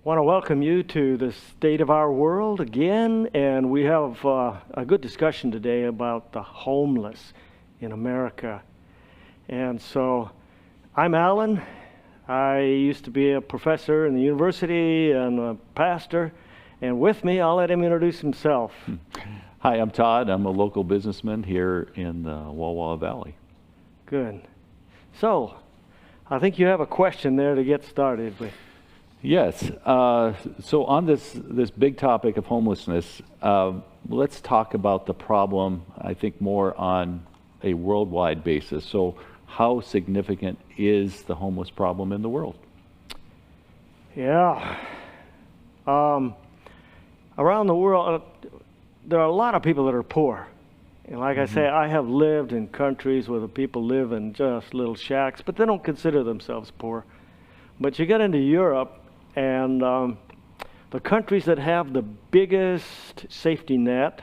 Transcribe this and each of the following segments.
want to welcome you to the state of our world again, and we have a good discussion today about the homeless in America. And so, I'm Alan. I used to be a professor in the university and a pastor, and with me, I'll let him introduce himself. Hi, I'm Todd. I'm a local businessman here in the Walla Walla Valley. Good. So, I think you have a question there to get started with. Yes. So on this big topic of homelessness, let's talk about the problem, I think, more on a worldwide basis. So how significant is the homeless problem in the world? Yeah. Around the world, there are a lot of people that are poor. And like I say, I have lived in countries where the people live in just little shacks, but they don't consider themselves poor. But you get into Europe, and the countries that have the biggest safety net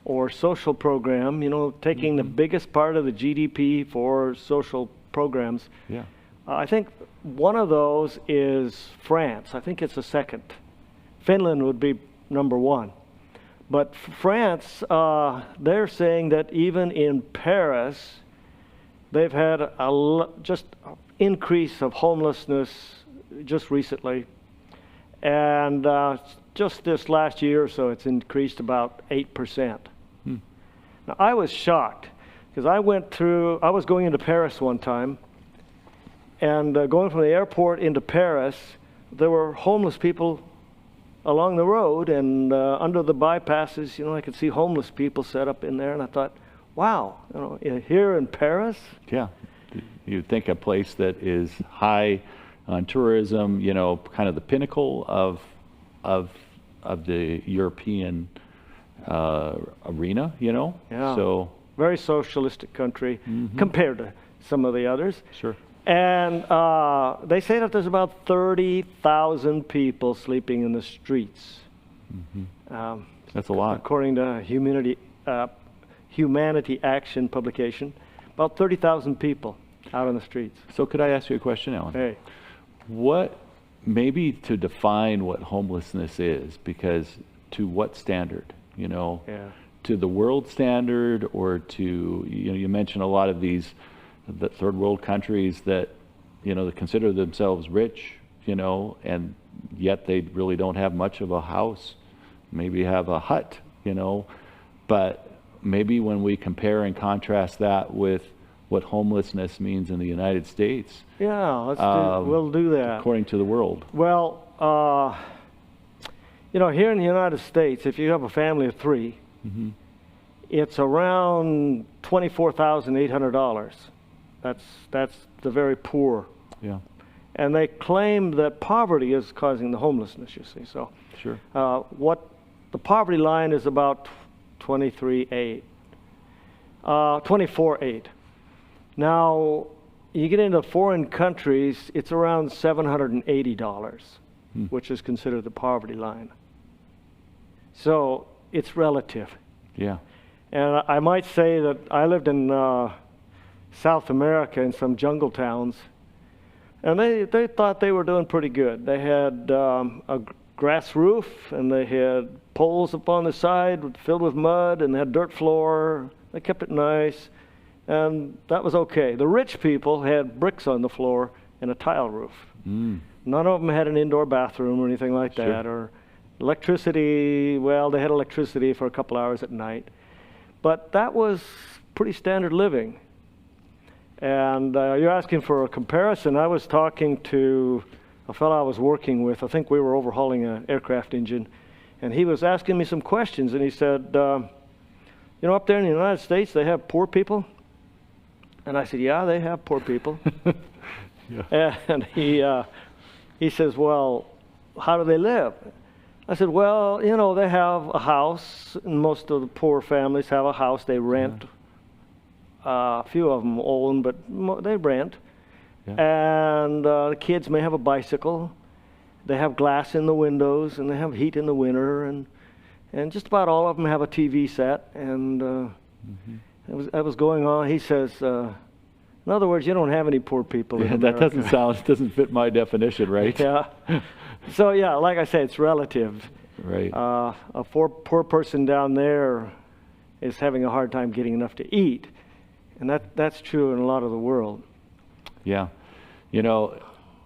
or social program, you know, taking the biggest part of the GDP for social programs, Yeah. I think one of those is France. I think it's the second. Finland would be number one. But France, they're saying that even in Paris, they've had just increase of homelessness just recently. And just this last year or so, it's increased about 8%. Now, I was shocked because I was going into Paris one time, and going from the airport into Paris, there were homeless people along the road, and under the bypasses, you know, I could see homeless people set up in there, and I thought, wow, you know, here in Paris? Yeah. You'd think a place that is high on tourism, you know, kind of the pinnacle of the European arena, you know? Yeah. So very socialistic country compared to some of the others. Sure. And they say that there's about 30,000 people sleeping in the streets. That's a lot. According to Humanity Action publication, about 30,000 people out on the streets. So could I ask you a question, Alan? Hey. What, maybe to define what homelessness is, because to what standard, you know? Yeah. To the world standard, or to, you know, you mentioned a lot of these the third world countries that, you know, that consider themselves rich, you know, and yet they really don't have much of a house, maybe have a hut, you know. But maybe when we compare and contrast that with what homelessness means in the United States. Yeah, we'll do that. According to the world. Well, you know, here in the United States, if you have a family of three, it's around $24,800. That's the very poor. Yeah. And they claim that poverty is causing the homelessness, you see. So sure. What the poverty line is about 24.8. Now, you get into foreign countries, it's around $780, which is considered the poverty line. So it's relative. Yeah. And I might say that I lived in South America in some jungle towns, and they thought they were doing pretty good. They had a grass roof, and they had poles up on the side filled with mud, and they had dirt floor. They kept it nice, and that was okay. The rich people had bricks on the floor and a tile roof. None of them had an indoor bathroom or anything like that, or electricity. Well, they had electricity for a couple hours at night, but that was pretty standard living. And you're asking for a comparison. I was talking to a fellow I was working with. I think we were overhauling an aircraft engine, and he was asking me some questions, and he said, you know, up there in the United States, they have poor people? And I said, yeah, they have poor people. And he says, well, how do they live? I said, well, you know, they have a house, and most of the poor families have a house they rent. A few of them own, but they rent. And the kids may have a bicycle. They have glass in the windows, and they have heat in the winter, and just about all of them have a TV set. And that was going on. He says, in other words, you don't have any poor people in America. That doesn't fit my definition, right? Yeah. So yeah, like I say, it's relative. Right. A poor person down there is having a hard time getting enough to eat, and that's true in a lot of the world. Yeah, you know,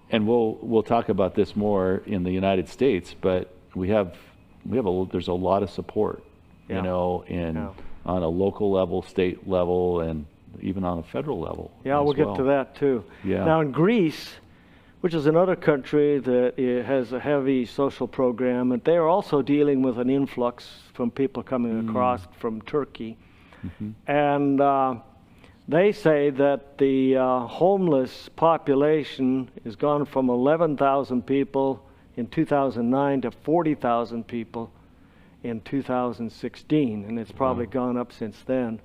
and we'll talk about this more in the United States, but there's a lot of support, Yeah. you know, on a local level, state level, and even on a federal level. Yeah, as we'll get well. to that too. Yeah. Now in Greece, which is another country that has a heavy social program, and they are also dealing with an influx from people coming across from Turkey. And they say that the homeless population has gone from 11,000 people in 2009 to 40,000 people in 2016, and it's probably gone up since then.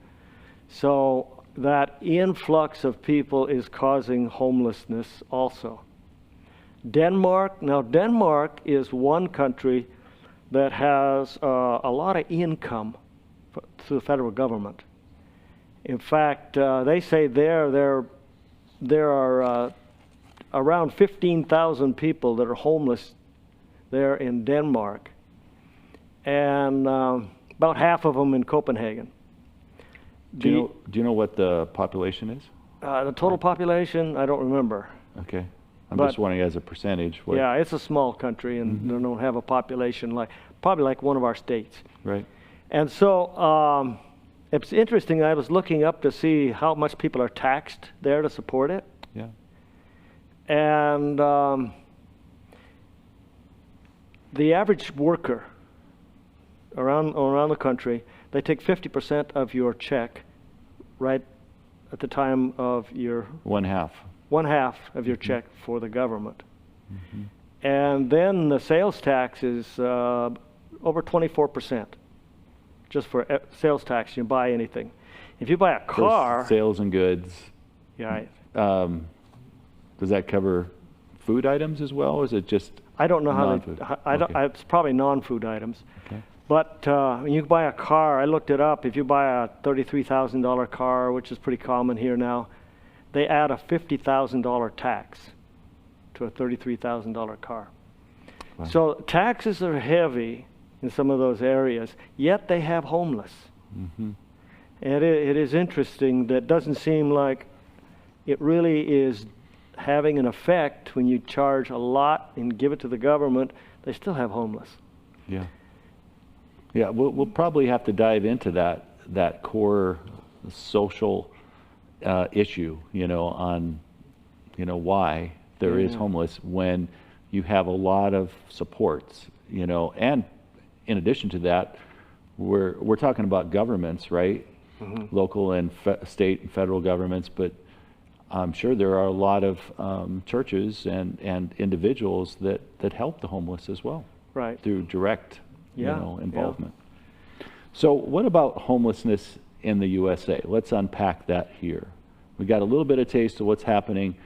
So that influx of people is causing homelessness also. Denmark is one country that has a lot of income through the federal government. In fact, they say there are around 15,000 people that are homeless there in Denmark, and about half of them in Copenhagen. Do you know what the population is? The total population, I don't remember. Okay. I'm just wondering as a percentage. What... Yeah, it's a small country, and they don't have a population probably like one of our states. Right. And so it's interesting. I was looking up to see how much people are taxed there to support it. Yeah. And the average worker around the country, they take 50% of your check right at the time of your... One half of your check for the government. And then the sales tax is over 24%, just for sales tax. You buy anything. If you buy a car... For sales and goods. Yeah. Does that cover food items as well, or is it just I don't know non-food? It's probably non-food items. Okay. But when you buy a car, I looked it up. If you buy a $33,000 car, which is pretty common here now, they add a $50,000 tax to a $33,000 car. Wow. So taxes are heavy in some of those areas, yet they have homeless. And it is interesting that it doesn't seem like it really is having an effect when you charge a lot and give it to the government. They still have homeless. Yeah. Yeah, we'll probably have to dive into that core social issue, on, why there is homeless when you have a lot of supports, and in addition to that, we're talking about governments, right? Local and state and federal governments, but I'm sure there are a lot of churches and individuals that help the homeless as well, right? Through direct, involvement. Yeah. So what about homelessness in the USA? Let's unpack that here. We got a little bit of taste of what's happening,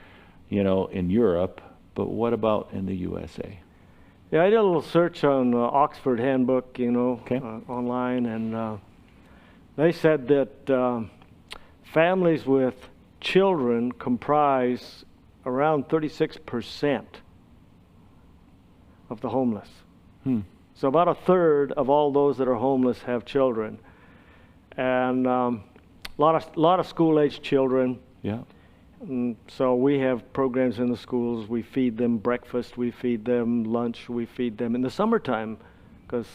in Europe, but what about in the USA? Yeah, I did a little search on Oxford Handbook, Okay. Online, and they said that families with children comprise around 36% of the homeless. So about a third of all those that are homeless have children, and a lot of school-aged children. Yeah. And so we have programs in the schools. We feed them breakfast, we feed them lunch, we feed them in the summertime, because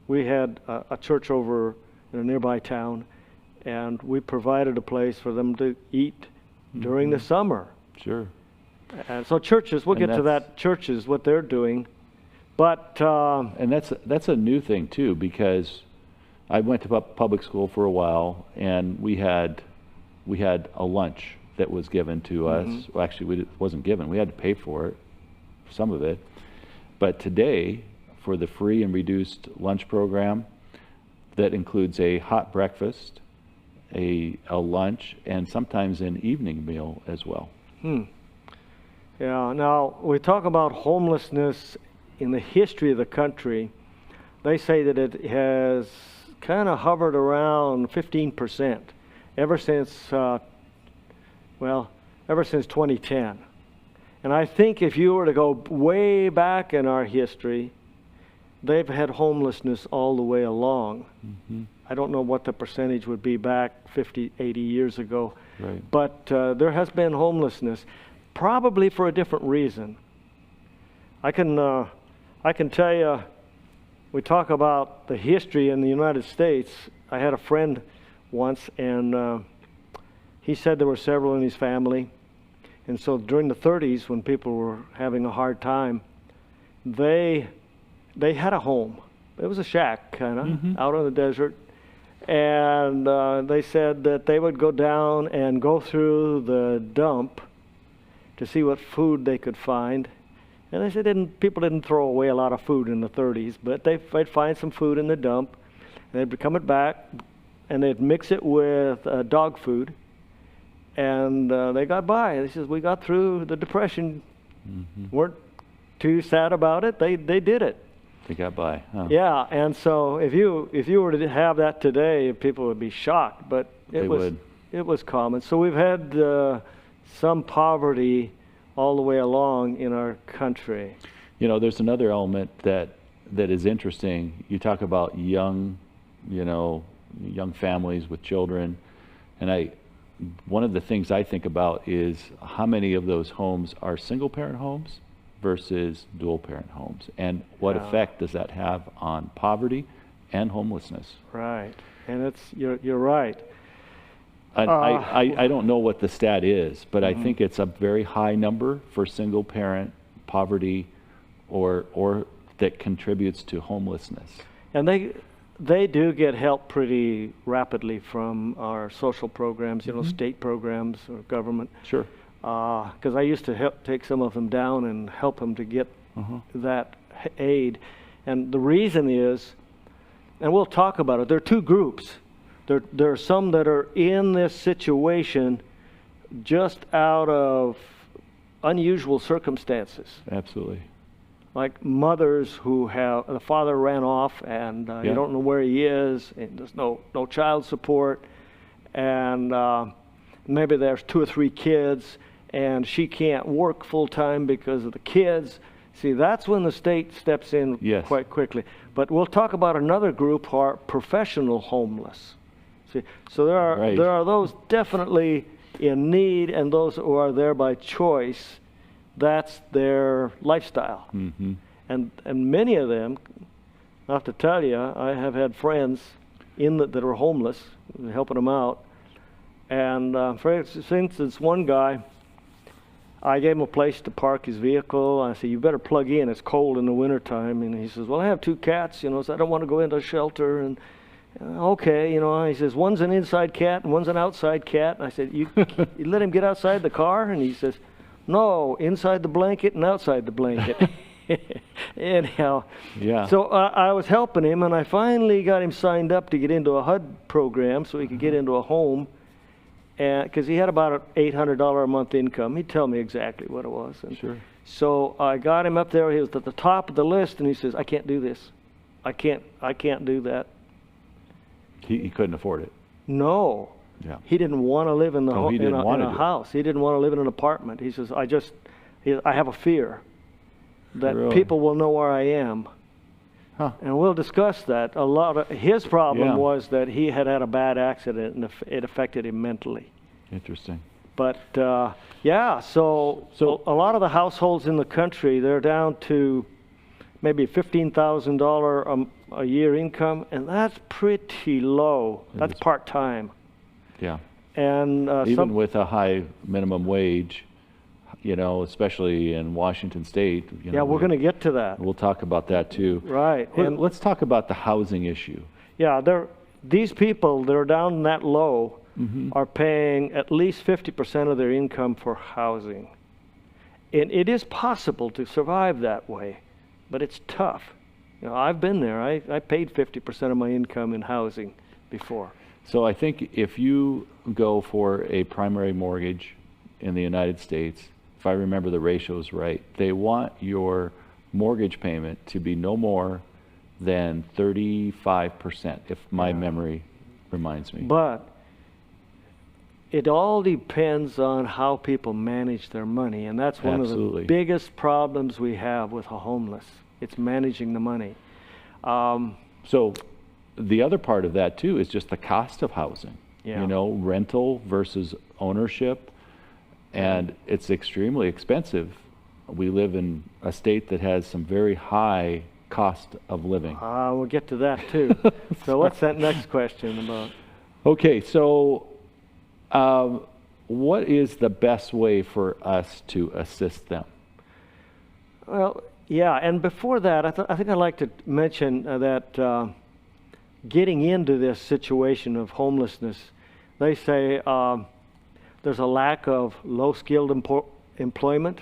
we had a church over in a nearby town, and we provided a place for them to eat during the summer. Sure. And so churches, we'll get to that, churches, what they're doing. But and that's a new thing too, because I went to public school for a while, and we had a lunch that was given to us. Well, actually, it wasn't given. We had to pay for it, some of it. But today, for the free and reduced lunch program, that includes a hot breakfast, a lunch, and sometimes an evening meal as well. Yeah. Now we talk about homelessness in the history of the country. They say that it has kind of hovered around 15% ever since 2010. And I think if you were to go way back in our history, they've had homelessness all the way along. Mm-hmm. I don't know what the percentage would be back 50, 80 years ago. Right. But there has been homelessness, probably for a different reason. I can tell you, we talk about the history in the United States. I had a friend once, and he said there were several in his family. And so during the 30s, when people were having a hard time, they had a home. It was a shack, kind of, Mm-hmm. out on the desert. And they said that they would go down and go through the dump to see what food they could find. And they said people didn't throw away a lot of food in the 30s, but they'd find some food in the dump, and they'd come it back, and they'd mix it with dog food, and they got by. They says, we got through the Depression, Mm-hmm. weren't too sad about it. They did it. They got by. Huh? Yeah, and so if you were to have that today, people would be shocked, but it was common. So we've had some poverty all the way along in our country. You know, there's another element that is interesting. You talk about young families with children, and one of the things I think about is how many of those homes are single parent homes versus dual parent homes, and what effect does that have on poverty and homelessness? Right, and you're right. I don't know what the stat is, but I think it's a very high number for single parent poverty, or that contributes to homelessness. And they do get help pretty rapidly from our social programs, state programs or government. Sure. Because I used to take some of them down and help them to get that aid. And the reason is, and we'll talk about it, there are two groups. There are some that are in this situation just out of unusual circumstances. Absolutely. Like mothers who have, the father ran off and you don't know where he is, and there's no child support, and maybe there's 2 or 3 kids, and she can't work full time because of the kids. See, that's when the state steps in quite quickly. But we'll talk about another group who are professional homeless. See, so there are those definitely in need, and those who are there by choice. That's their lifestyle. Mm-hmm. And many of them, I have to tell you, I have had friends that are homeless, helping them out. And for instance, one guy, I gave him a place to park his vehicle. I said, you better plug in, it's cold in the wintertime. And he says, well, I have 2 cats, so I don't want to go into a shelter. And okay, he says, one's an inside cat and one's an outside cat. And I said, you let him get outside the car? And he says, no, inside the blanket and outside the blanket. Anyhow, so I was helping him, and I finally got him signed up to get into a HUD program so he could get into a home, because he had about an $800 a month income. He'd tell me exactly what it was. And sure. So I got him up there. He was at the top of the list, and he says, I can't do this. I can't do that. He couldn't afford it. No. Yeah. He didn't want to live in in a house. He didn't want to live in an apartment. He says, I have a fear that people will know where I am. Huh. And we'll discuss that. His problem was that he had a bad accident, and it affected him mentally. Interesting. But so a lot of the households in the country, they're down to maybe $15,000 a year income, and that's pretty low. That's part-time. Yeah. And even with a high minimum wage, especially in Washington State. We're going to get to that. We'll talk about that too. Right. And let's talk about the housing issue. Yeah, these people that are down that low are paying at least 50% of their income for housing. And it is possible to survive that way, but it's tough. I've been there. I paid 50% of my income in housing before. So I think if you go for a primary mortgage in the United States, if I remember the ratios right, they want your mortgage payment to be no more than 35%, if my memory reminds me. But it all depends on how people manage their money, and that's one Absolutely. of the biggest problems we have with the homeless. It's managing the money. So the other part of that too is just the cost of housing. Yeah. You know, rental versus ownership, and it's extremely expensive. We live in a state that has some very high cost of living. We'll get to that too. So what's that next question about? Okay, so what is the best way for us to assist them? Well, yeah, and before that, I think I'd like to mention that getting into this situation of homelessness, they say there's a lack of low-skilled employment,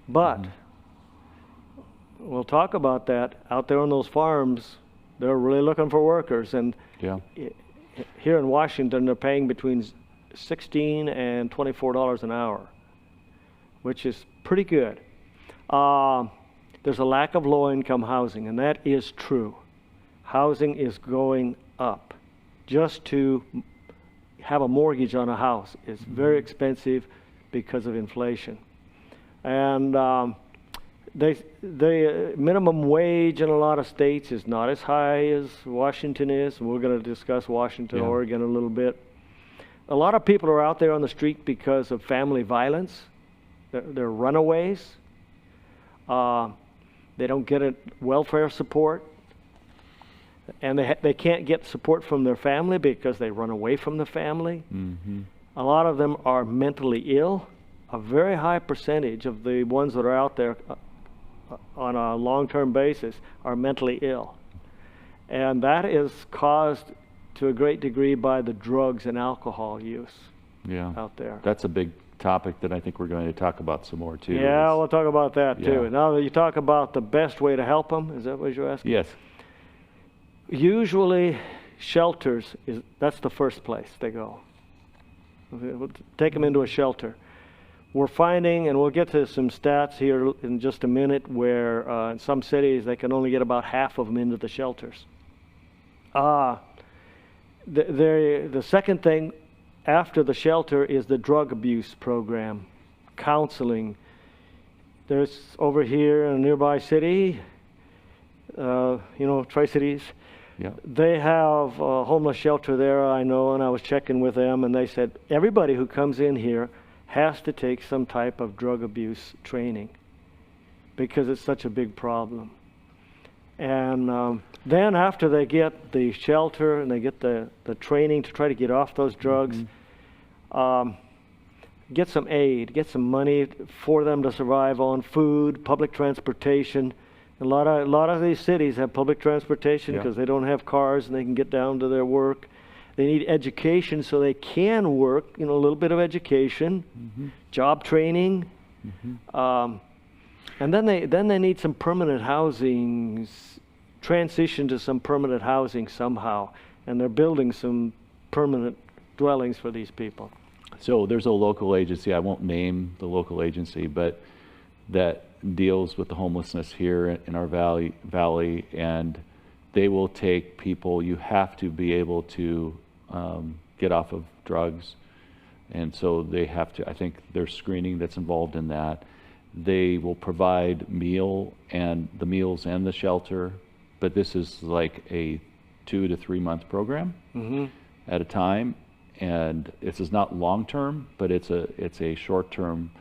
but we'll talk about that. Out there on those farms, they're really looking for workers, and Yeah. here in Washington, they're paying between $16 and $24 an hour, which is pretty good. There's a lack of low-income housing, and that is true. Housing is going up. Just to have a mortgage on a house is very expensive because of inflation. And the minimum wage in a lot of states is not as high as Washington is. We're going to discuss Washington, Yeah. Oregon a little bit. A lot of people are out there on the street because of family violence. They're runaways. They don't get welfare support. And they can't get support from their family because they run away from the family. Mm-hmm. A lot of them are mentally ill. A very high percentage of the ones that are out there on a long-term basis are mentally ill. And that is caused to a great degree by the drugs and alcohol use Yeah. out there. That's a big topic that I think we're going to talk about some more too. Yeah, we'll talk about that too. Yeah. Now that you talk about the best way to help them, is that what you're asking? Yes. Usually shelters, that's the first place they go. We'll take them into a shelter. We're finding, and we'll get to some stats here in just a minute, where in some cities they can only get about half of them into the shelters. The second thing after the shelter is the drug abuse program, counseling. There's over here in a nearby city, Tri-Cities, Yeah. they have a homeless shelter there, I know, and I was checking with them, and they said everybody who comes in here has to take some type of drug abuse training because it's such a big problem. And then after they get the shelter and they get the training to try to get off those drugs, get some aid, get some money for them to survive on, food, public transportation. A lot of these cities have public transportation Yeah. because they don't have cars and they can get down to their work. They need education so they can work, a little bit of education, job training. And then they need some permanent housing, transition to some permanent housing somehow. And they're building some permanent dwellings for these people. So there's a local agency, I won't name the local agency, but that deals with the homelessness here in our valley, and they will take people. You have to be able to get off of drugs, and so they have to, I think there's screening that's involved in that. They will provide meals and the shelter, but this is like a 2 to 3 month program at a time, and this is not long term, but it's a short term.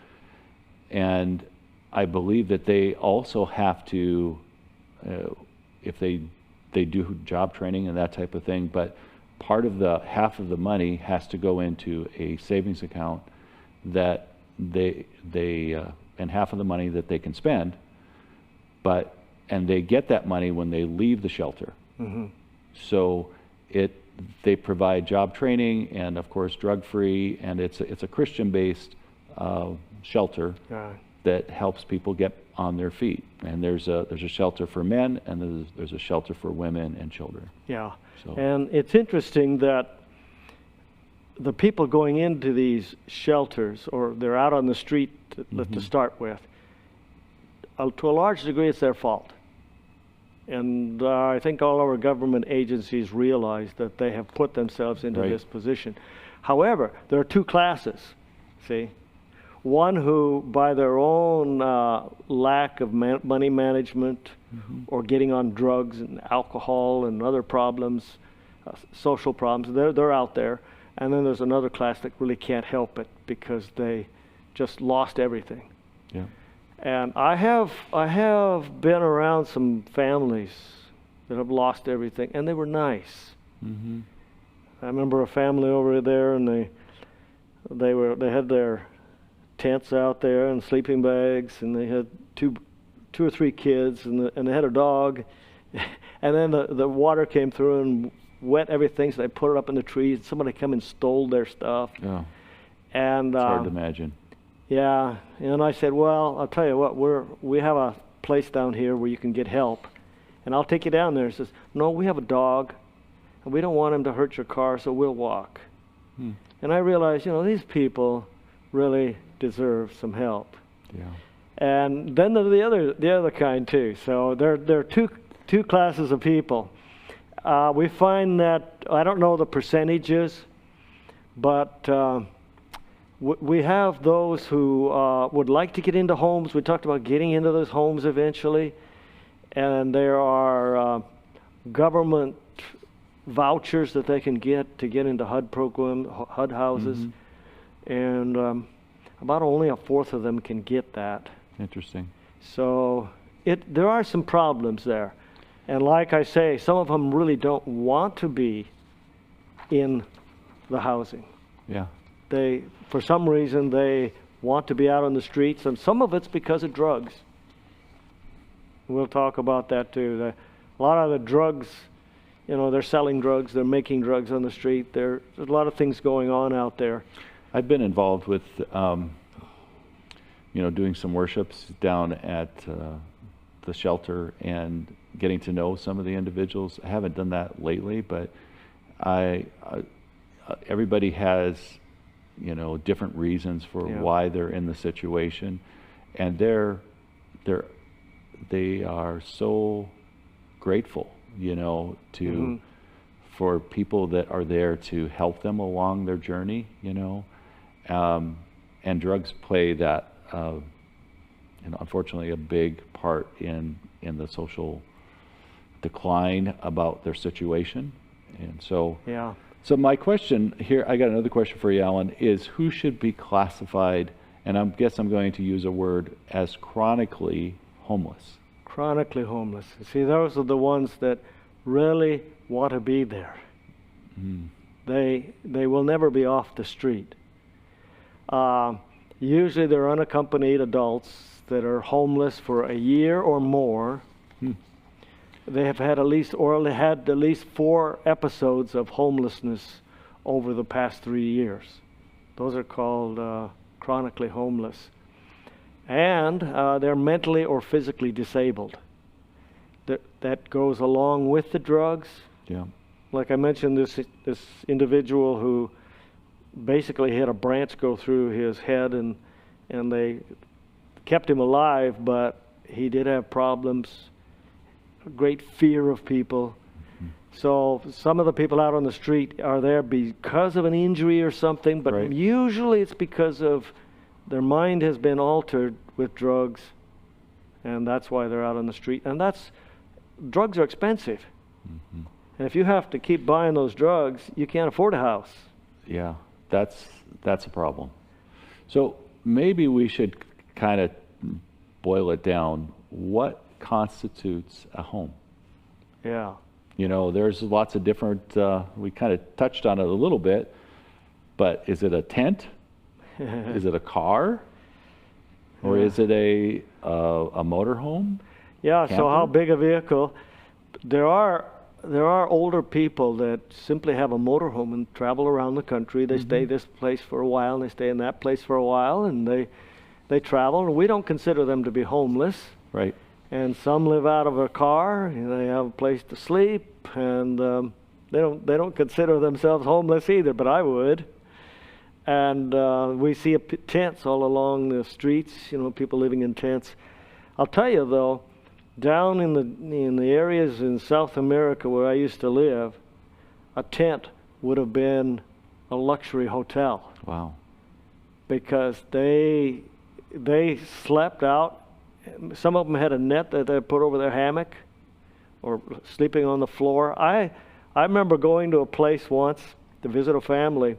And I believe that they also have to, if they do job training and that type of thing, but half of the money has to go into a savings account that and half of the money that they can spend, and they get that money when they leave the shelter. So they provide job training and of course drug-free, and it's a Christian-based shelter that helps people get on their feet. And there's a shelter for men, and there's a shelter for women and children. Yeah. So. And it's interesting that the people going into these shelters, or they're out on the street to start with, to a large degree it's their fault. And I think all our government agencies realize that they have put themselves into this position. However, there are two classes, see. One who, by their own lack of money management or getting on drugs and alcohol and other problems, social problems, they're out there. And then there's another class that really can't help it because they just lost everything. Yeah. And I have been around some families that have lost everything, and they were nice. Mm-hmm. I remember a family over there, and they had their tents out there and sleeping bags, and they had two or three kids, and they had a dog, and then the water came through and wet everything, so they put it up in the trees. Somebody come and stole their stuff. Yeah. And it's hard to imagine. Yeah, and I said, well, I'll tell you what, we have a place down here where you can get help, and I'll take you down there. He says, no, we have a dog, and we don't want him to hurt your car, so we'll walk. And I realized, these people really deserve some help. Yeah. And then there's the other kind too. So there are two classes of people. We find that, I don't know the percentages, but we have those who would like to get into homes. We talked about getting into those homes eventually. And there are government vouchers that they can get to get into HUD program, HUD houses. And about only a fourth of them can get that. Interesting. So there are some problems there. And like I say, some of them really don't want to be in the housing. Yeah. For some reason, they want to be out on the streets, and some of it's because of drugs. We'll talk about that too. A lot of the drugs, they're selling drugs, they're making drugs on the street. There's a lot of things going on out there. I've been involved with, doing some worships down at the shelter and getting to know some of the individuals. I haven't done that lately, but everybody has, different reasons for why they're in the situation, and they are so grateful, to for people that are there to help them along their journey, and drugs play that, unfortunately, a big part in the social decline about their situation. And so, so my question here, I got another question for you, Alan, is who should be classified, and I guess I'm going to use a word, as chronically homeless? Chronically homeless. See, those are the ones that really want to be there. They will never be off the street. Usually they're unaccompanied adults that are homeless for a year or more. They have had at least 4 episodes of homelessness over the past 3 years. Those are called chronically homeless. And they're mentally or physically disabled. That goes along with the drugs. Yeah. Like I mentioned, this individual who basically had a branch go through his head, and they kept him alive, but he did have problems, a great fear of people. So some of the people out on the street are there because of an injury or something, but usually it's because of their mind has been altered with drugs, and that's why they're out on the street. And drugs are expensive. And if you have to keep buying those drugs, you can't afford a house. Yeah, that's a problem. So maybe we should kind of boil it down. What constitutes a home? Yeah. There's lots of different, we kind of touched on it a little bit, but is it a tent? Is it a car? Or is it a motorhome? Yeah, camper? So how big a vehicle? There are older people that simply have a motorhome and travel around the country. They stay this place for a while, and they stay in that place for a while, and they travel. And we don't consider them to be homeless. Right. And some live out of a car, and they have a place to sleep, and they don't consider themselves homeless either, but I would. And we see tents all along the streets, people living in tents. I'll tell you though, down in the areas in South America where I used to live, a tent would have been a luxury hotel Wow. because they slept out. Some of them had a net that they put over their hammock or sleeping on the floor. I remember going to a place once to visit a family,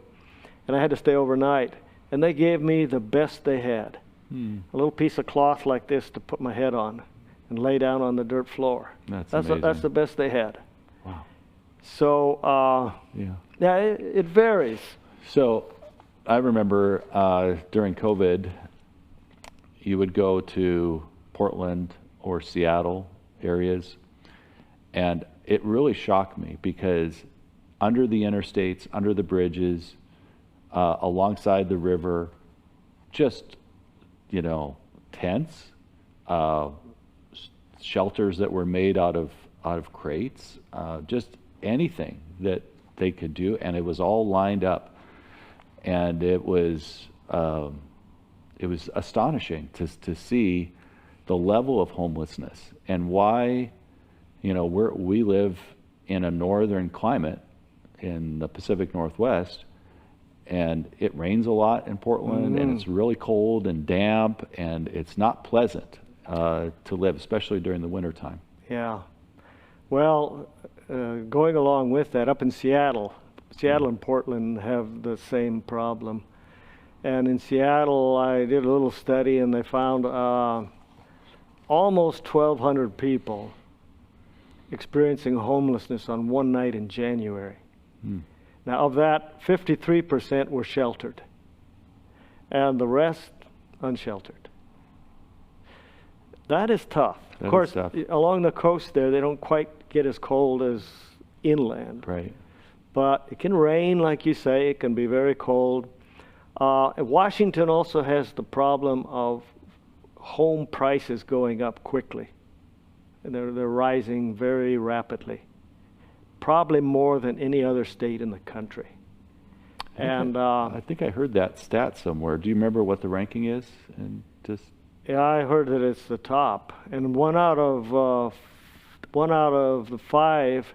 and I had to stay overnight, and they gave me the best they had. A little piece of cloth like this to put my head on and lay down on the dirt floor. That's That's the best they had. Wow. So, yeah, it varies. So I remember during COVID, you would go to Portland or Seattle areas, and it really shocked me because under the interstates, under the bridges, alongside the river, just, you know, tents, shelters that were made out of crates, just anything that they could do, and it was all lined up, and it was astonishing to see the level of homelessness and why, you know, we live in a northern climate in the Pacific Northwest, and it rains a lot in Portland, and it's really cold and damp, and it's not pleasant to live, especially during the winter time. Yeah. Well, going along with that, up in Seattle and Portland have the same problem. And in Seattle, I did a little study, and they found almost 1,200 people experiencing homelessness on one night in January. Now, of that, 53% were sheltered, and the rest unsheltered. That is tough. Of course, along the coast there, they don't quite get as cold as inland. Right. But it can rain, like you say. It can be very cold. Washington also has the problem of home prices going up quickly. And they're rising very rapidly. Probably more than any other state in the country. And I think I heard that stat somewhere. Do you remember what the ranking is? And just yeah, I heard that it's the top. And one out of the 5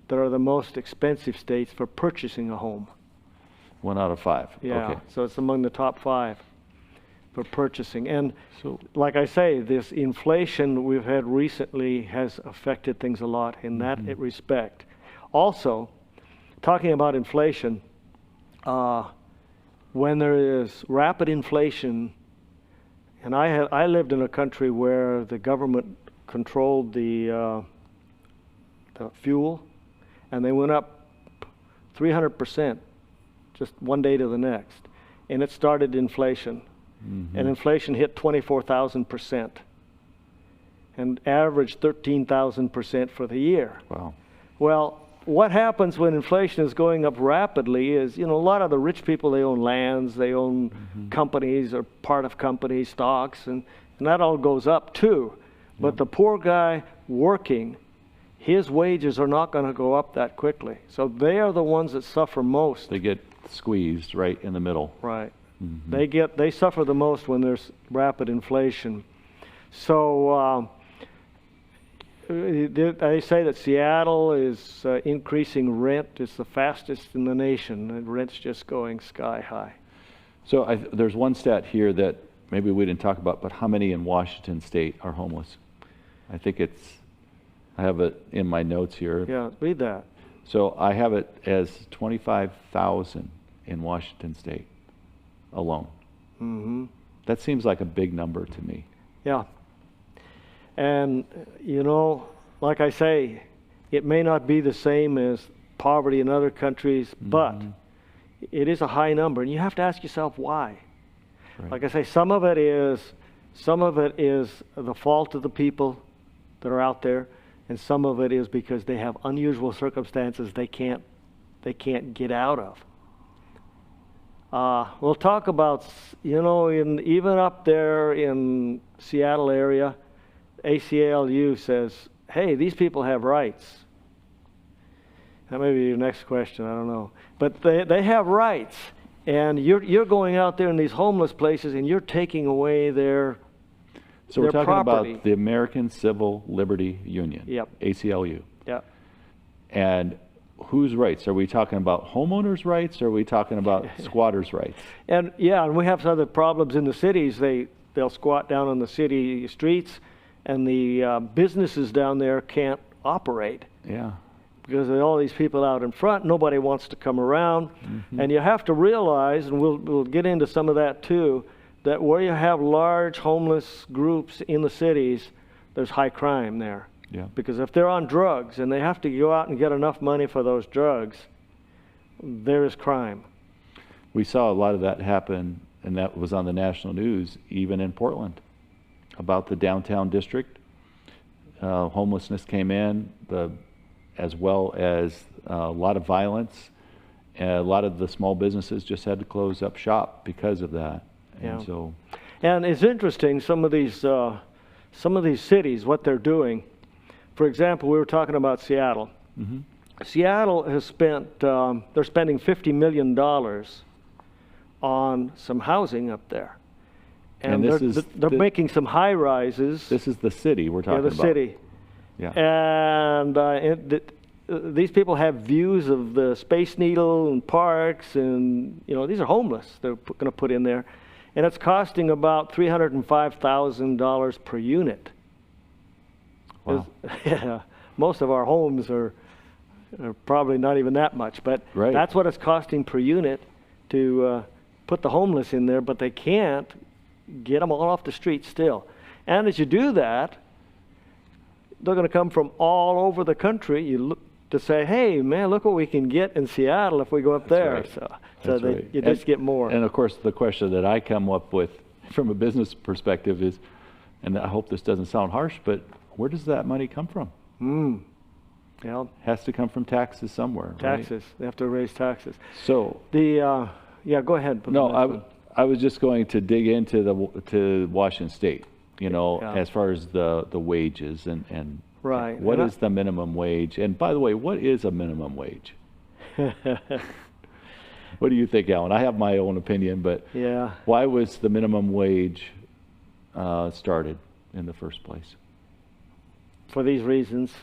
that are the most expensive states for purchasing a home. 1 out of 5. Yeah. Okay. So it's among the top 5 for purchasing. And so, like I say, this inflation we've had recently has affected things a lot in that respect. Also, talking about inflation, when there is rapid inflation, and I lived in a country where the government controlled the fuel, and they went up 300% just one day to the next, and it started inflation, and inflation hit 24,000% and averaged 13,000% for the year. Wow. Well, what happens when inflation is going up rapidly is, you know, a lot of the rich people, they own lands, they own companies or part of companies, stocks, and that all goes up too. But the poor guy working, his wages are not going to go up that quickly. So they are the ones that suffer most. They get squeezed right in the middle. Right. They suffer the most when there's rapid inflation. So they say that Seattle is increasing rent. It's the fastest in the nation. And rent's just going sky high. So there's one stat here that maybe we didn't talk about, but how many in Washington State are homeless? I think I have it in my notes here. Yeah, read that. So I have it as 25,000 in Washington State alone. That seems like a big number to me. Yeah. And, you know, like I say, it may not be the same as poverty in other countries, but it is a high number, and you have to ask yourself why. Right. Like I say, some of it is the fault of the people that are out there, and some of it is because they have unusual circumstances they can't get out of. We'll talk about, you know, even up there in Seattle area, ACLU says, hey, these people have rights. That may be your next question, I don't know. But they have rights, and you're going out there in these homeless places and you're taking away their So we're talking property. about the American Civil Liberty Union, Yep. ACLU. Yeah. And whose rights? Are we talking about homeowners' rights, or are we talking about squatters' rights? And yeah, and we have some other problems in the cities. They'll squat down on the city streets, and the businesses down there can't operate. Yeah. Because there are all these people out in front, nobody wants to come around. And you have to realize, and we'll get into some of that too, that where you have large homeless groups in the cities, there's high crime there. Yeah. Because if they're on drugs and they have to go out and get enough money for those drugs, there is crime. We saw a lot of that happen, and that was on the national news, even in Portland, about the downtown district. Homelessness came in, as well as a lot of violence. A lot of the small businesses just had to close up shop because of that. And so, and it's interesting, some of these cities, what they're doing. For example, we were talking about Seattle. Seattle has spent, they're spending $50 million on some housing up there. And they're making some high rises. This is the city we're talking about. Yeah, the city. Yeah. And these people have views of the Space Needle and parks, and these are homeless they're going to put in there. And it's costing about $305,000 per unit. Wow. Yeah, most of our homes are probably not even that much, but that's what it's costing per unit to put the homeless in there, but they can't get them all off the street still. And as you do that, they're going to come from all over the country. You look to say, hey, man, look what we can get in Seattle if we go up there. Right. So you just get more. And of course, the question that I come up with from a business perspective is, and I hope this doesn't sound harsh, but where does that money come from? Yeah, has to come from taxes somewhere. Taxes. Right? They have to raise taxes. So yeah, go ahead. No, I was just going to dig into to Washington State. As far as the wages and right. What is the minimum wage? And by the way, what is a minimum wage? What do you think, Alan? I have my own opinion, but why was the minimum wage started in the first place? For these reasons.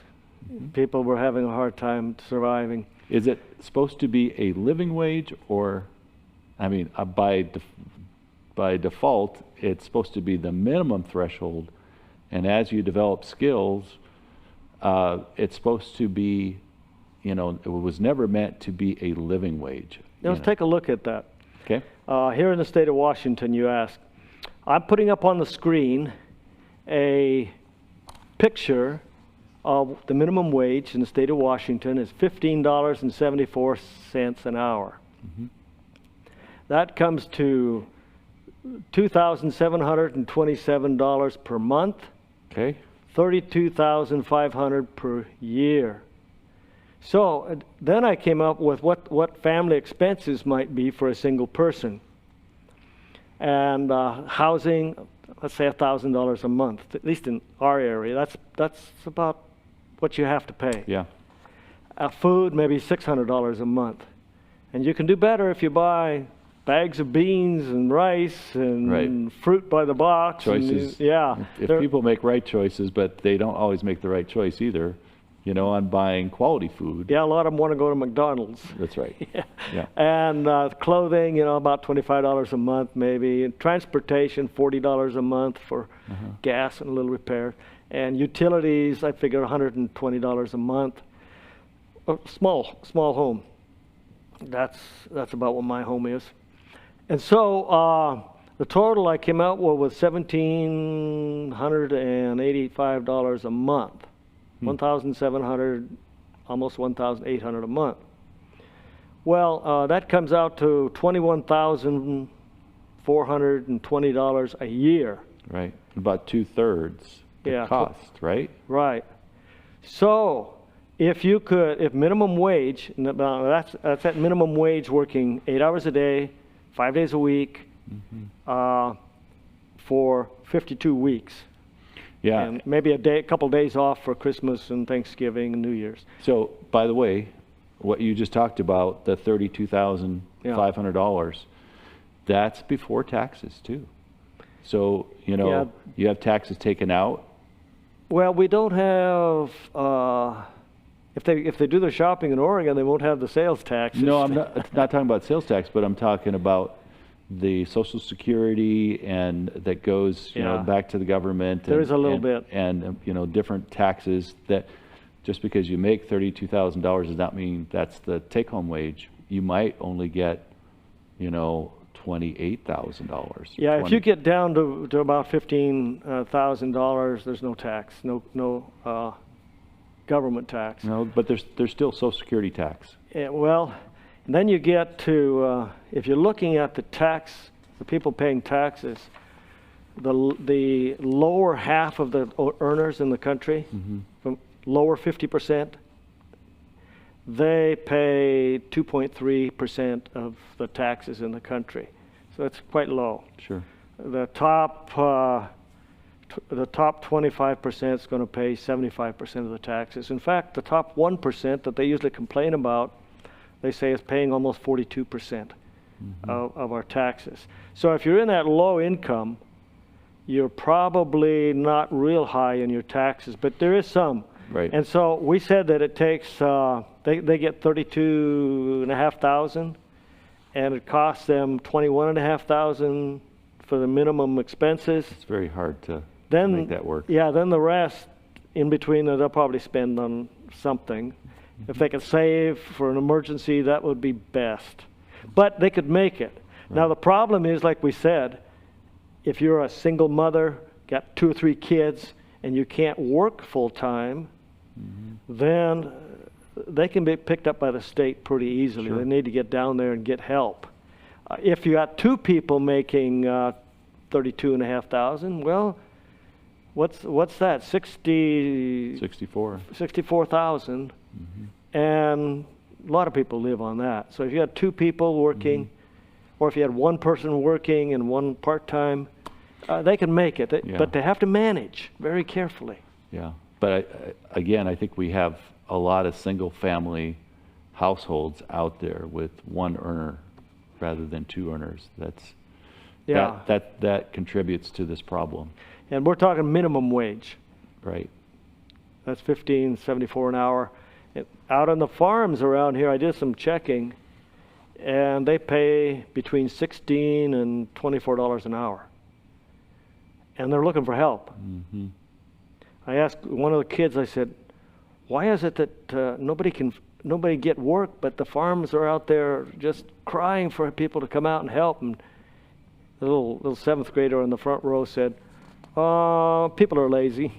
People were having a hard time surviving. Is it supposed to be a living wage, or, I mean, by default, it's supposed to be the minimum threshold, and as you develop skills, it's supposed to be, it was never meant to be a living wage. Let's take a look at that. Okay. Here in the state of Washington, you ask, I'm putting up on the screen a picture of the minimum wage in the state of Washington is $15.74 an hour. That comes to $2,727 per month. Okay. $32,500 per year. So then I came up with what family expenses might be for a single person. And housing, let's say $1,000 a month, at least in our area. That's about what you have to pay. Yeah. Food, maybe $600 a month. And you can do better if you buy bags of beans and rice and fruit by the box. Choices. If people make right choices, but they don't always make the right choice either, on buying quality food. Yeah, a lot of them want to go to McDonald's. That's right. Yeah. And clothing, about $25 a month maybe. And transportation, $40 a month for gas and a little repair. And utilities, I figure $120 a month. A small home. That's about what my home is. And so the total I came out with was $1,785 a month. $1,700, almost $1,800 a month. Well, that comes out to $21,420 a year. Right, about 2/3 the cost, right? Right. So if minimum wage, that's at minimum wage, working 8 hours a day, 5 days a week, for 52 weeks. Yeah. And maybe a couple days off for Christmas and Thanksgiving and New Year's. So, by the way, what you just talked about, the $32,500, that's before taxes too. So, you have taxes taken out. Well, we don't have if they do their shopping in Oregon, they won't have the sales taxes. No, I'm not talking about sales tax, but I'm talking about the Social Security and that goes, you know, back to the government. There is a little bit. And, you know, different taxes that just because you make $32,000 does not mean that's the take-home wage. You might only get, you know, $28,000. Yeah, if you get down to about $15,000, there's no tax, no government tax. No, but there's still Social Security tax. Yeah, well, and then you get to if you're looking at the people paying taxes, the lower half of the earners in the country, from lower 50%, they pay 2.3% of the taxes in the country. So it's quite low. Sure. The top 25% is going to pay 75% of the taxes. In fact, the top 1% that they usually complain about, they say is paying almost 42% of our taxes. So if you're in that low income, you're probably not real high in your taxes, but there is some. Right. And so we said that it takes, they get $32,500, and it costs them $21,500 for the minimum expenses. It's very hard to then make that work. Yeah, then the rest in between, they'll probably spend on something. If they could save for an emergency, that would be best. But they could make it. Right. Now the problem is, like we said, if you're a single mother, got 2 or 3 kids, and you can't work full time, then they can be picked up by the state pretty easily. Sure. They need to get down there and get help. If you got 2 people making $32,500, well, what's that? 64,000, and a lot of people live on that. So if you had 2 people working, or if you had 1 person working and 1 part-time, they can make it. But they have to manage very carefully. Yeah, but again, I think we have a lot of single-family households out there with 1 earner rather than 2 earners. That contributes to this problem. And we're talking minimum wage. Right. That's $15.74 an hour. Out on the farms around here, I did some checking, and they pay between $16 and $24 an hour. And they're looking for help. I asked one of the kids, I said, why is it that nobody get work, but the farms are out there just crying for people to come out and help? And the little 7th grader in the front row said, people are lazy.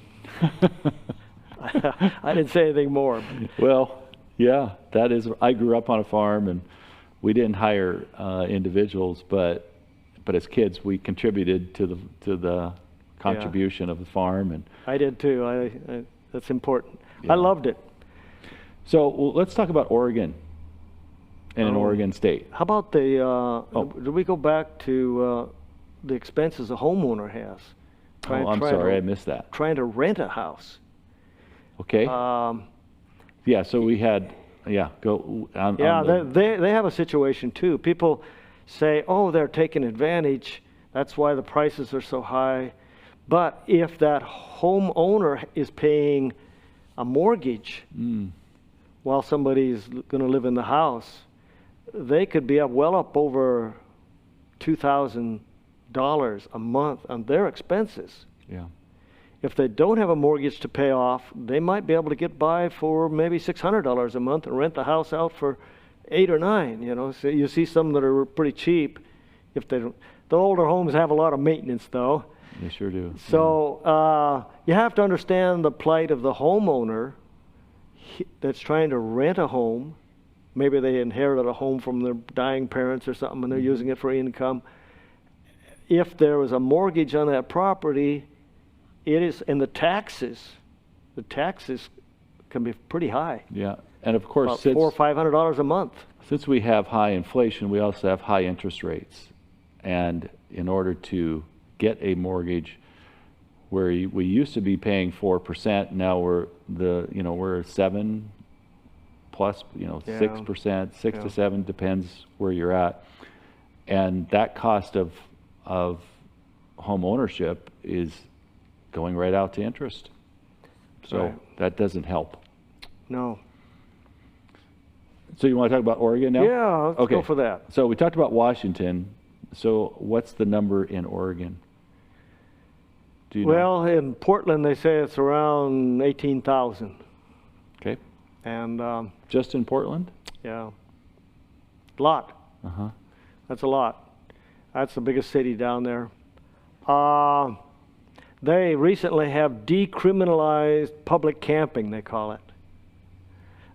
I didn't say anything more. Well, yeah, that is. I grew up on a farm, and we didn't hire individuals, but as kids, we contributed to the contribution of the farm. And I did too. That's important. I loved it. So let's talk about Oregon and Oregon State. How about did we go back to the expenses a homeowner has? I'm sorry, I missed that. Trying to rent a house. Okay. Yeah, so we had, go on. They have a situation too. People say, oh, they're taking advantage. That's why the prices are so high. But if that homeowner is paying a mortgage while somebody's going to live in the house, they could be well up over $2,000 a month on their expenses. Yeah. If they don't have a mortgage to pay off, they might be able to get by for maybe $600 a month and rent the house out for $8 or $9. You know, so you see some that are pretty cheap. If they don't, the older homes have a lot of maintenance, though. They sure do. So you have to understand the plight of the homeowner that's trying to rent a home. Maybe they inherited a home from their dying parents or something, and they're using it for income. If there was a mortgage on that property, it is, and the taxes can be pretty high. Yeah, and of course, about $400 or $500 a month. Since we have high inflation, we also have high interest rates, and in order to get a mortgage, where we used to be paying 4%, now we're 7 plus, 6%, 6 to 7, depends where you're at, and that cost of home ownership is going right out to interest. So that doesn't help. No. So you want to talk about Oregon now? Yeah, let's Okay. go for that. So we talked about Washington. So what's the number in Oregon? Do you know? Well, in Portland, they say it's around 18,000. Okay. And Just in Portland? yeah, a lot. Uh-huh. That's a lot. That's the biggest city down there. They recently have decriminalized public camping, they call it.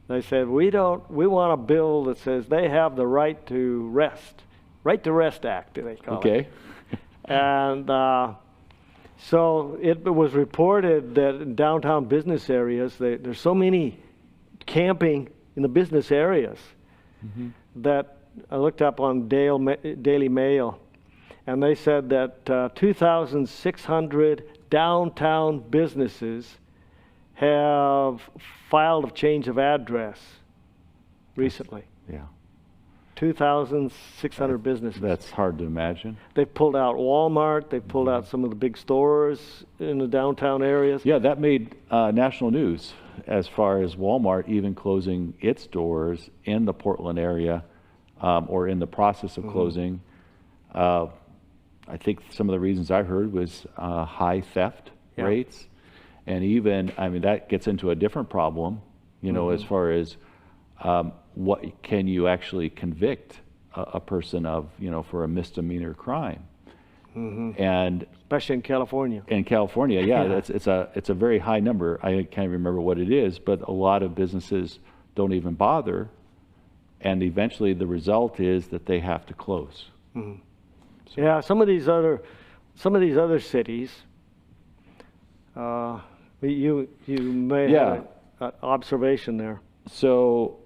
They said, we want a bill that says they have the right to rest. Right to Rest Act, they call it. Okay. And so it was reported that in downtown business areas, there's so many camping in the business areas that I looked up on Daily Mail, and they said that 2,600 downtown businesses have filed a change of address recently. Yeah. 2,600 businesses. That's hard to imagine. They've pulled out Walmart. They've pulled out some of the big stores in the downtown areas. Yeah, that made national news as far as Walmart even closing its doors in the Portland area or in the process of closing. I think some of the reasons I heard was high theft rates. And even, I mean, that gets into a different problem, you know, as far as what can you actually convict a person of, you know, for a misdemeanor crime. And especially in California. in California, yeah, it's a very high number. I can't remember what it is, but a lot of businesses don't even bother, and eventually the result is that they have to close. Yeah, some of these other cities, you may have an observation there. So,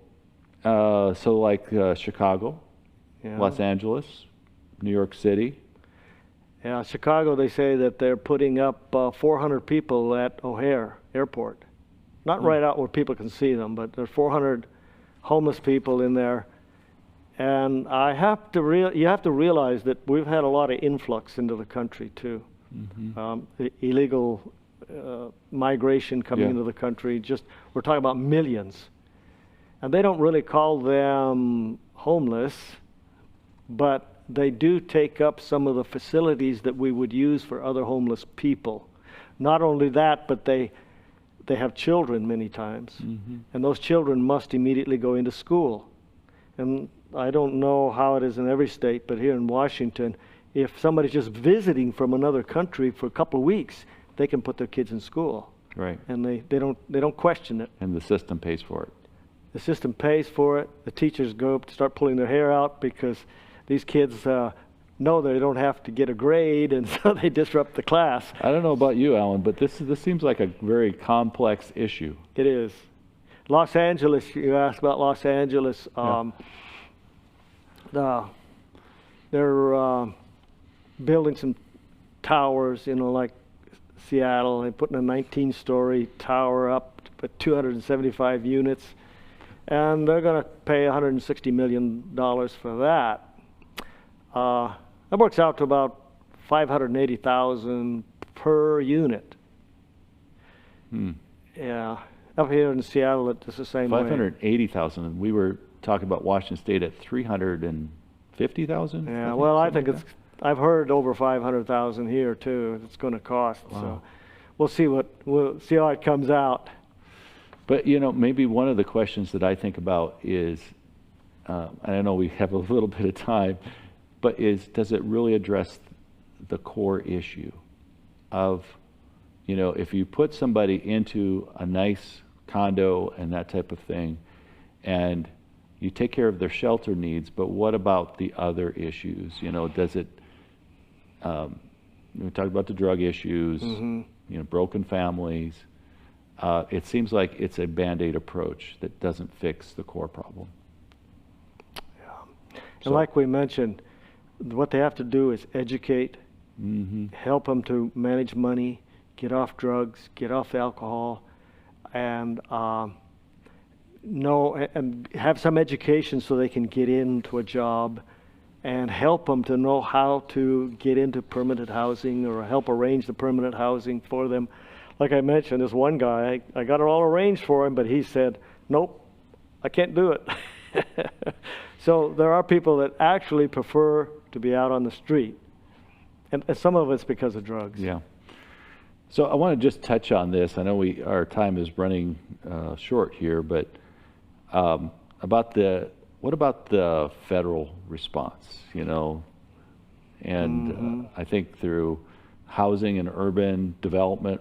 like Chicago, Yeah. Los Angeles, New York City. Yeah, Chicago, they say that they're putting up 400 people at O'Hare Airport. Not right out where people can see them, but there's 400 homeless people in there. And you have to realize that we've had a lot of influx into the country too. Illegal migration coming into the country. We're talking about millions. And they don't really call them homeless, but they do take up some of the facilities that we would use for other homeless people. Not only that, but they have children many times. And those children must immediately go into school. And I don't know how it is in every state, but here in Washington, if somebody's just visiting from another country for a couple of weeks, they can put their kids in school. Right. And they don't question it. And the system pays for it. The system pays for it. The teachers go to start pulling their hair out because these kids know they don't have to get a grade, and so they disrupt the class. I don't know about you, Alan, but this seems like a very complex issue. It is. Los Angeles, you asked about Los Angeles. They're building some towers, you know, like Seattle. They're putting a 19-story tower up with 275 units, and they're going to pay $160 million for that. That works out to about $580,000 per unit. Yeah, up here in Seattle, it's the same way. 580,000. We were talking about Washington State at 350,000. Yeah, well, I think I've heard over 500,000 here too. It's going to cost. Wow. So we'll see how it comes out. But you know, maybe one of the questions that I think about is, and I know we have a little bit of time, but does it really address the core issue of, you know, if you put somebody into a nice condo and that type of thing, and you take care of their shelter needs, but what about the other issues? You know, does it, we talked about the drug issues, you know, broken families. It seems like it's a Band-Aid approach that doesn't fix the core problem. Yeah. And like we mentioned, what they have to do is educate, help them to manage money, get off drugs, get off alcohol, and and have some education so they can get into a job, and help them to know how to get into permanent housing or help arrange the permanent housing for them. Like I mentioned, this one guy, I got it all arranged for him, but he said, nope, I can't do it. So there are people that actually prefer to be out on the street. And some of it's because of drugs. Yeah. So I want to just touch on this. I know our time is running short here, but what about the federal response? And I think through housing and urban development,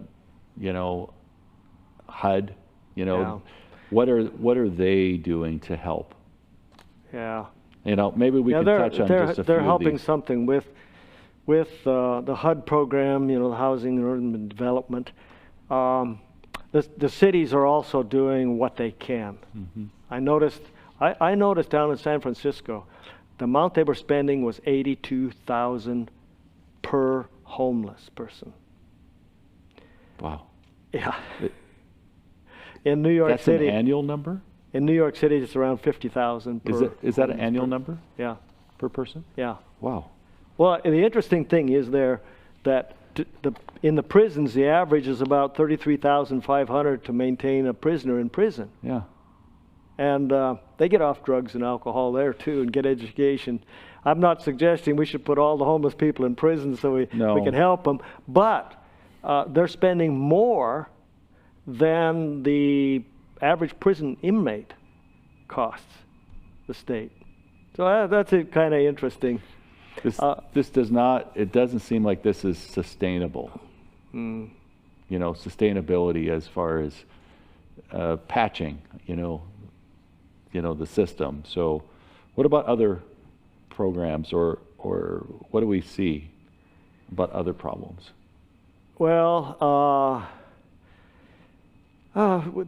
HUD, Yeah. what are they doing to help? Yeah. Maybe we can touch on just a few they're of helping these. something with the HUD program, the housing and urban development. The cities are also doing what they can. I noticed down in San Francisco, the amount they were spending was $82,000 per homeless person. Wow. Yeah. In New York City. That's an annual number? In New York City, it's around 50,000 per. Is that an annual number Yeah. per person? Yeah. Wow. Well, the interesting thing is there that in the prisons, the average is about $33,500 to maintain a prisoner in prison. Yeah. And they get off drugs and alcohol there too and get education. I'm not suggesting we should put all the homeless people in prison so we can help them, but they're spending more than the average prison inmate costs the state. So that's kind of interesting. This doesn't seem like this is sustainable. Sustainability as far as patching, the system. So what about other programs or what do we see about other problems? Well,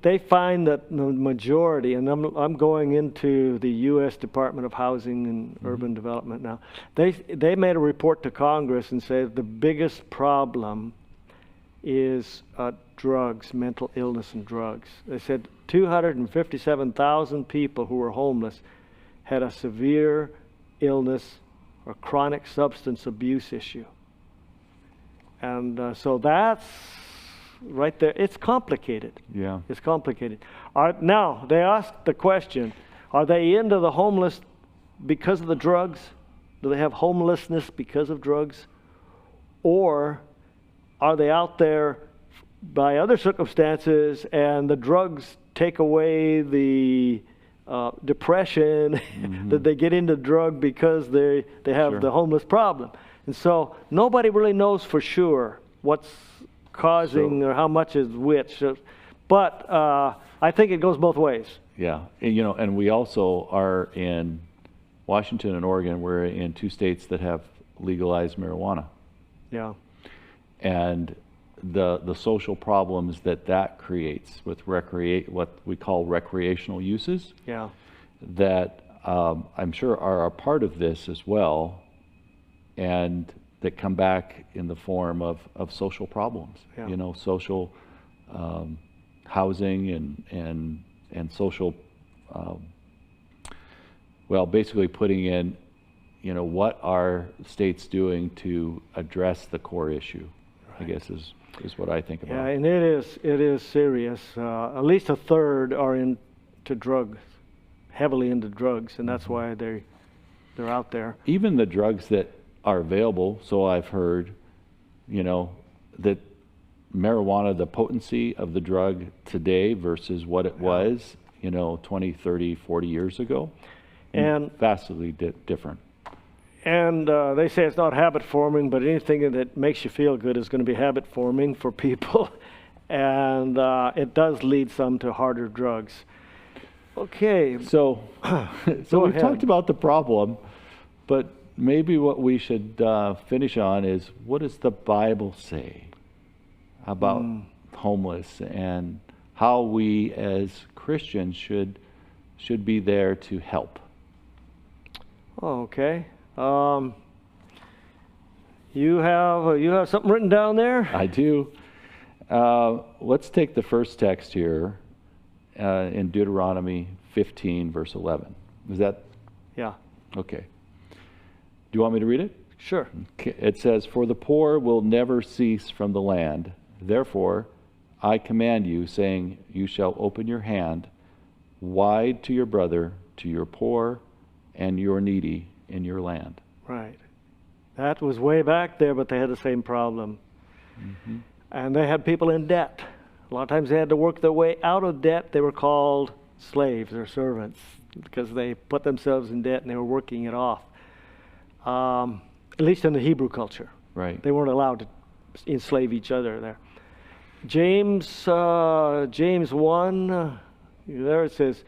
they find that the majority, and I'm going into the U.S. Department of Housing and Urban Development now. They made a report to Congress and said the biggest problem is drugs, mental illness and drugs. They said 257,000 people who were homeless had a severe illness or chronic substance abuse issue. And so that's right there. It's complicated. Yeah. It's complicated. Now, they asked the question, are they into the homeless because of the drugs? Do they have homelessness because of drugs? Or are they out there by other circumstances and the drugs take away the depression that they get into drug because they have the homeless problem? And so nobody really knows for sure what's causing or how much is which. But I think it goes both ways. Yeah. And we also are in Washington and Oregon, we're in two states that have legalized marijuana. Yeah. And the social problems that creates with what we call recreational uses. Yeah. That I'm sure are a part of this as well, and that come back in the form of social problems. Yeah. Social housing and social, basically putting in, what are states doing to address the core issue, I guess is what I think about. Yeah, and it is serious. At least a third are into drugs, heavily into drugs, and that's why they're out there. Even the drugs that are available, so I've heard, that marijuana, the potency of the drug today versus what it was, 20, 30, 40 years ago, and vastly different. And they say it's not habit forming, but anything that makes you feel good is going to be habit forming for people. And it does lead some to harder drugs. Okay. So we've talked about the problem, but maybe what we should finish on is, what does the Bible say about homeless and how we as Christians should be there to help? Okay. You have something written down there? I do. Let's take the first text here in Deuteronomy 15, verse 11. Is that? Yeah. Okay. Do you want me to read it? Sure. Okay. It says, "For the poor will never cease from the land. Therefore, I command you, saying, you shall open your hand wide to your brother to your poor and your needy in your land. Right. That was way back there, but they had the same problem. Mm-hmm. And they had people in debt. A lot of times they had to work their way out of debt. They were called slaves or servants because they put themselves in debt and they were working it off. At least in the Hebrew culture. Right. They weren't allowed to enslave each other there. James 1, there it says,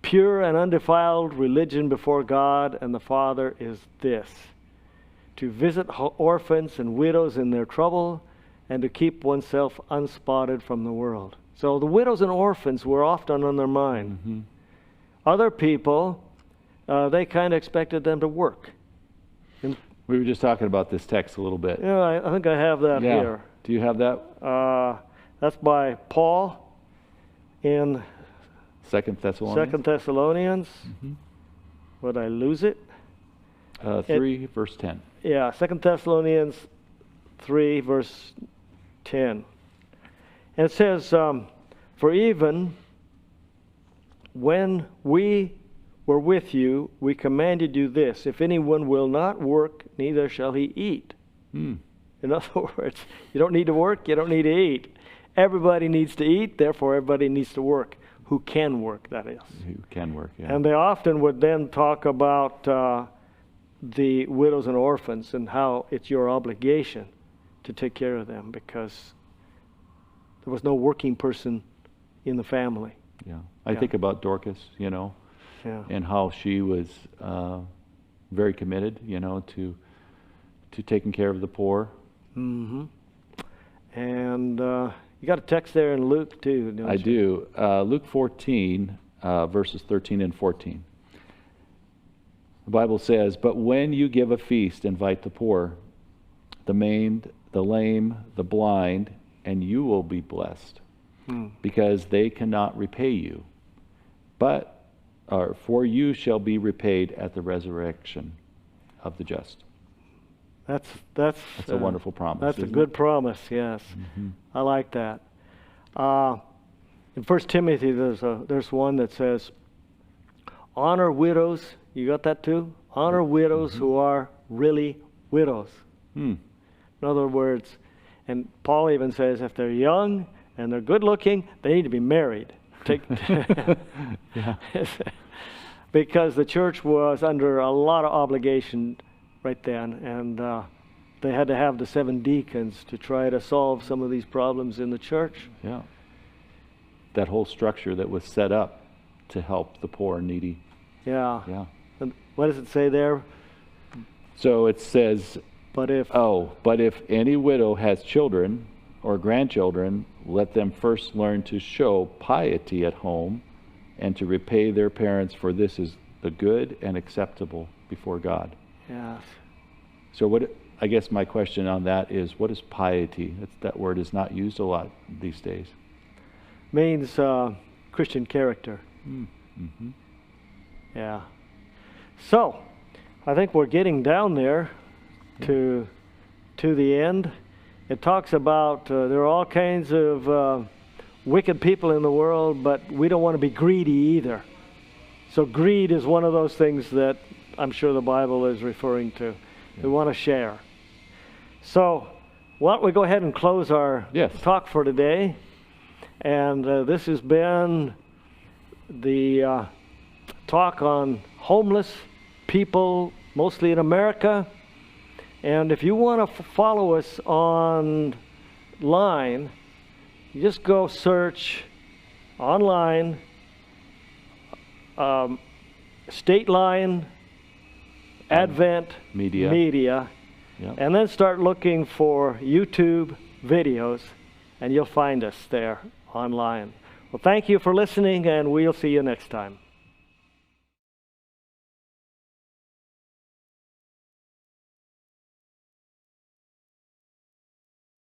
pure and undefiled religion before God and the Father is this, to visit orphans and widows in their trouble and to keep oneself unspotted from the world. So the widows and orphans were often on their mind. Mm-hmm. Other people, they kind of expected them to work. And, we were just talking about this text a little bit. yeah, I think I have that here. Do you have that? That's by Paul in 2 Thessalonians? 2 Thessalonians. Mm-hmm. Would I lose it? 3, verse 10. Yeah, 2 Thessalonians 3, verse 10. And it says, for even when we were with you, we commanded you this, if anyone will not work, neither shall he eat. Hmm. In other words, you don't need to work, you don't need to eat. Everybody needs to eat, therefore everybody needs to work. Who can work, that is. Who can work, yeah. And they often would then talk about the widows and orphans and how it's your obligation to take care of them because there was no working person in the family. Yeah. I think about Dorcas, Yeah. and how she was very committed, to taking care of the poor. Mm-hmm. And you got a text there in Luke too, don't you? I do. Luke 14, verses 13 and 14. The Bible says, but when you give a feast, invite the poor, the maimed, the lame, the blind, and you will be blessed, because they cannot repay you. But for you shall be repaid at the resurrection of the just. That's a wonderful promise. That's a good promise, yes. Mm-hmm. I like that. In 1 Timothy, there's one that says, honor widows. You got that too? Honor widows who are really widows. In other words, and Paul even says if they're young and they're good looking, they need to be married. Yeah. Because the church was under a lot of obligation right then, and they had to have the 7 deacons to try to solve some of these problems in the church. Yeah. That whole structure that was set up to help the poor and needy. Yeah. Yeah. And what does it say there? So it says, but if any widow has children or grandchildren, let them first learn to show piety at home and to repay their parents, for this is the good and acceptable before God. Yes. So I guess my question on that is, what is piety? That word is not used a lot these days. Means Christian character. Mm-hmm. Yeah. So, I think we're getting down there to the end. It talks about there are all kinds of wicked people in the world, but we don't want to be greedy either. So greed is one of those things that I'm sure the Bible is referring to. We want to share. So, why don't we go ahead and close our talk for today? And this has been the talk on homeless people, mostly in America. And if you want to follow us online, you just go search online, State Line Advent Media. Yep. And then start looking for YouTube videos, and you'll find us there online. Well, thank you for listening, and we'll see you next time.